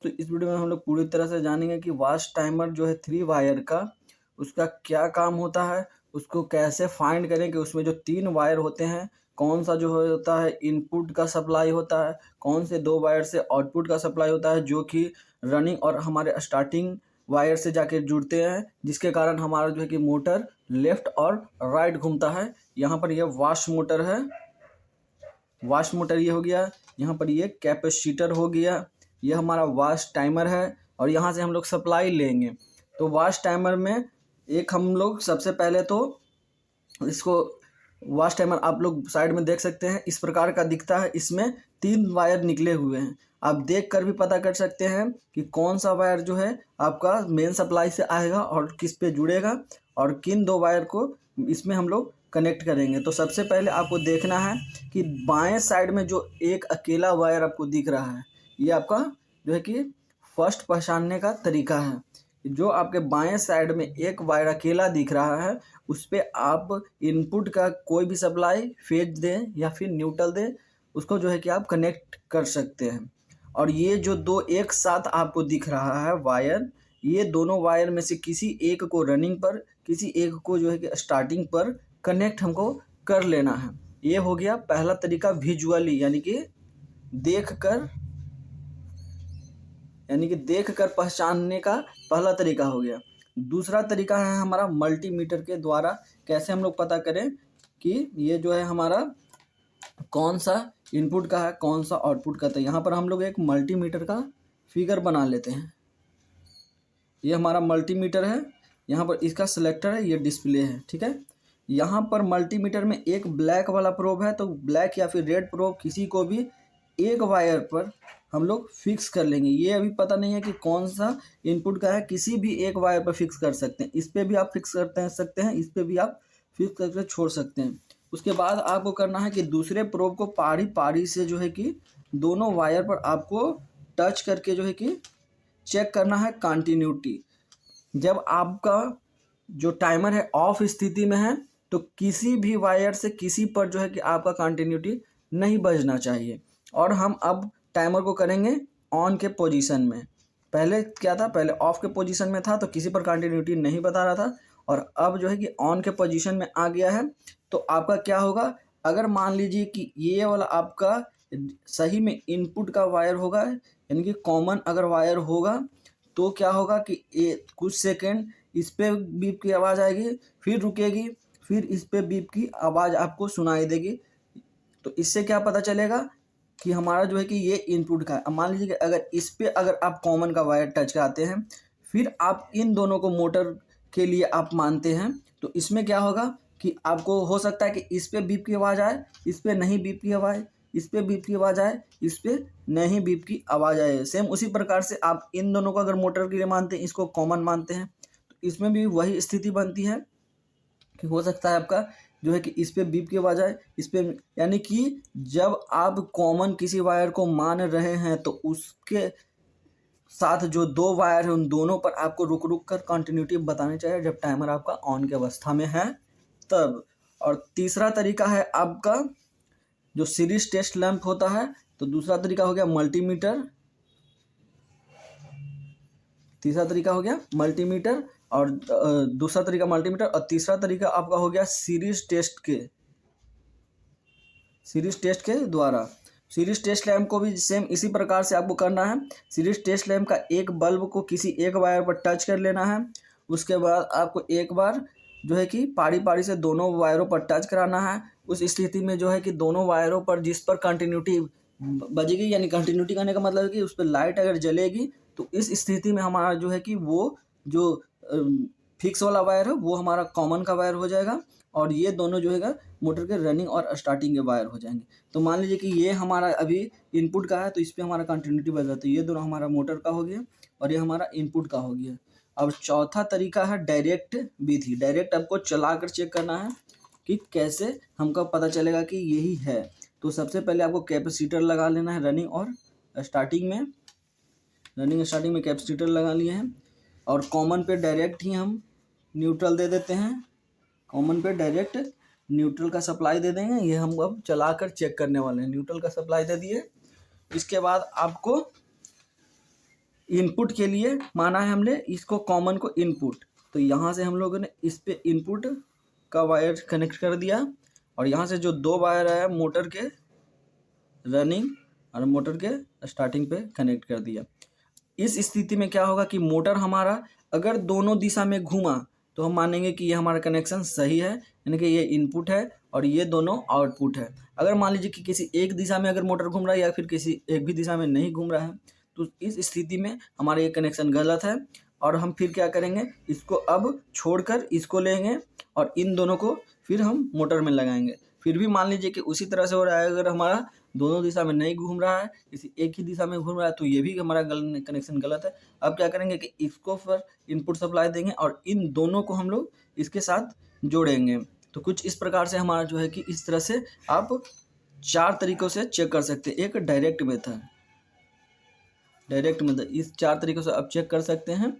तो इस वीडियो में हम लोग पूरी तरह से जानेंगे कि वॉच टाइमर जो है 3 वायर का उसका क्या काम होता है, उसको कैसे फाइंड करें कि उसमें जो 3 वायर होते हैं कौन सा जो होता है इनपुट का सप्लाई होता है, कौन से 2 वायर से आउटपुट का सप्लाई होता है जो कि रनिंग और हमारे स्टार्टिंग वायर से जाके जुड़ते हैं, जिसके कारण हमारा जो है कि मोटर लेफ्ट और राइट घूमता है। यहाँ पर यह वॉश मोटर है, वॉश मोटर ये हो गया, यहाँ पर ये कैपेसिटर हो गया, ये हमारा वॉच टाइमर है और यहाँ से हम लोग सप्लाई लेंगे। तो वॉच टाइमर में एक हम लोग सबसे पहले तो इसको वॉच टाइमर आप लोग साइड में देख सकते हैं, इस प्रकार का दिखता है। इसमें 3 वायर निकले हुए हैं, आप देख कर भी पता कर सकते हैं कि कौन सा वायर जो है आपका मेन सप्लाई से आएगा और किस पे जुड़ेगा और किन 2 वायर को इसमें हम लोग कनेक्ट करेंगे। तो सबसे पहले आपको देखना है कि बाएं साइड में जो एक अकेला वायर आपको दिख रहा है, ये आपका जो है कि फर्स्ट पहचानने का तरीका है। जो आपके बाएं साइड में एक वायर अकेला दिख रहा है, उस पर आप इनपुट का कोई भी सप्लाई फेज दें या फिर न्यूट्रल दें, उसको जो है कि आप कनेक्ट कर सकते हैं। और ये जो 2 एक साथ आपको दिख रहा है वायर, ये दोनों वायर में से किसी एक को रनिंग पर, किसी एक को जो है कि स्टार्टिंग पर कनेक्ट हमको कर लेना है। ये हो गया पहला तरीका विजुअली, यानी कि देख कर पहचानने का पहला तरीका हो गया। दूसरा तरीका है हमारा मल्टीमीटर के द्वारा कैसे हम लोग पता करें कि ये जो है हमारा कौन सा इनपुट का है कौन सा आउटपुट का। तो यहाँ पर हम लोग एक मल्टीमीटर का फिगर बना लेते हैं। ये हमारा मल्टीमीटर है, यहाँ पर इसका सिलेक्टर है, ये डिस्प्ले है, ठीक है। यहाँ पर मल्टीमीटर में एक ब्लैक वाला प्रोब है, तो ब्लैक या फिर रेड प्रोब किसी को भी एक वायर पर हम लोग फिक्स कर लेंगे। ये अभी पता नहीं है कि कौन सा इनपुट का है, किसी भी एक वायर पर फिक्स कर सकते हैं। इस पर भी आप फिक्स करते हैं, इस पर भी आप फिक्स करके छोड़ सकते हैं। उसके बाद आपको करना है कि दूसरे प्रोब को पारी पारी से जो है कि दोनों वायर पर आपको टच करके जो है कि चेक करना है कंटिन्यूटी। जब आपका जो टाइमर है ऑफ स्थिति में है, तो किसी भी वायर से किसी पर जो है कि आपका कंटिन्यूटी नहीं बजना चाहिए। और हम अब टाइमर को करेंगे ऑन के पोजीशन में। पहले क्या था, पहले ऑफ के पोजीशन में था तो किसी पर कंटिन्यूटी नहीं बता रहा था, और अब जो है कि ऑन के पोजीशन में आ गया है। तो आपका क्या होगा, अगर मान लीजिए कि ये वाला आपका सही में इनपुट का वायर होगा, यानी कि कॉमन अगर वायर होगा, तो क्या होगा कि कुछ सेकेंड इस पे बीप की आवाज़ आएगी, फिर रुकेगी, फिर इस पे बीप की आवाज़ आपको सुनाई देगी। तो इससे क्या पता चलेगा कि हमारा जो है कि ये इनपुट का है। अब मान लीजिए कि अगर इस पे अगर आप कॉमन का वायर टच कराते हैं, फिर आप इन दोनों को मोटर के लिए आप मानते हैं, तो इसमें क्या होगा कि आपको हो सकता है कि इस पे बीप की आवाज़ आए, इस पे नहीं बीप की आवाज़, इस पे बीप की आवाज़ आए, इस पे नहीं बीप की आवाज़ आए। सेम उसी प्रकार से आप इन दोनों को अगर मोटर के लिए मानते हैं, इसको कॉमन मानते हैं, तो इसमें भी वही स्थिति बनती है कि हो सकता है आपका जो है कि इस पे बीप की आवाज़ आए, इस पे, यानी कि जब आप कॉमन किसी वायर को मान रहे हैं तो उसके साथ जो 2 वायर है उन दोनों पर आपको रुक रुक कर कंटिन्यूटी बतानी चाहिए जब टाइमर आपका ऑन की अवस्था में है तब। और तीसरा तरीका है आपका जो सीरीज टेस्ट लैंप होता है। तो दूसरा तरीका हो गया मल्टीमीटर, तीसरा तरीका हो गया मल्टीमीटर, और दूसरा तरीका मल्टीमीटर, और तीसरा तरीका आपका हो गया सीरीज टेस्ट के द्वारा। सीरीज टेस्ट लैंप को भी सेम इसी प्रकार से आपको करना है। सीरीज टेस्ट लैंप का एक बल्ब को किसी एक वायर पर टच कर लेना है, उसके बाद आपको एक बार जो है कि पारी पारी से दोनों वायरों पर टच कराना है। उस स्थिति में जो है कि दोनों वायरों पर जिस पर कंटिन्यूटी बजेगी, यानी कंटिन्यूटी करने का मतलब है कि उस पर लाइट अगर जलेगी, तो इस स्थिति में हमारा जो है कि वो जो फिक्स वाला वायर है वो हमारा कॉमन का वायर हो जाएगा, और ये दोनों जो है मोटर के रनिंग और स्टार्टिंग के वायर हो जाएंगे। तो मान लीजिए कि ये हमारा अभी इनपुट का है, तो इस पर हमारा कंटिन्यूटी बज रहा है, तो ये दोनों हमारा मोटर का हो गया और ये हमारा इनपुट का हो गया। अब चौथा तरीका है डायरेक्ट विधि। डायरेक्ट आपको चला कर चेक करना है कि कैसे हमको पता चलेगा कि यही है। तो सबसे पहले आपको कैपेसिटर लगा लेना है रनिंग और स्टार्टिंग में कैपेसिटर लगा लिए हैं, और कॉमन पे डायरेक्ट ही हम न्यूट्रल दे देते हैं। कॉमन पे डायरेक्ट न्यूट्रल का सप्लाई दे देंगे। ये हम अब चला कर चेक करने वाले हैं। न्यूट्रल का सप्लाई दे दिए, इसके बाद आपको इनपुट के लिए माना है हमने इसको कॉमन को इनपुट, तो यहाँ से हम लोगों ने इस पे इनपुट का वायर कनेक्ट कर दिया और यहाँ से जो 2 वायर आया मोटर के रनिंग और मोटर के स्टार्टिंग पे कनेक्ट कर दिया। इस स्थिति में क्या होगा कि मोटर हमारा अगर दोनों दिशा में घूमा तो हम मानेंगे कि ये हमारा कनेक्शन सही है, यानी कि ये इनपुट है और ये दोनों आउटपुट है। अगर मान लीजिए कि किसी एक दिशा में अगर मोटर घूम रहा है या फिर किसी एक भी दिशा में नहीं घूम रहा है, तो इस स्थिति में हमारा ये कनेक्शन गलत है और हम फिर क्या करेंगे, इसको अब छोड़कर इसको लेंगे और इन दोनों को फिर हम मोटर में लगाएंगे। फिर भी मान लीजिए कि उसी तरह से हो रहा है, अगर हमारा दोनों दिशा में नहीं घूम रहा है, किसी एक ही दिशा में घूम रहा है, तो ये भी हमारा कनेक्शन गलत है। अब क्या करेंगे कि इसको फिर इनपुट सप्लाई देंगे और इन दोनों को हम लोग इसके साथ जोड़ेंगे। तो कुछ इस प्रकार से हमारा जो है कि इस तरह से आप 4 तरीकों से चेक कर सकते हैं। एक डायरेक्ट मेथड, इस 4 तरीकों से आप चेक कर सकते हैं।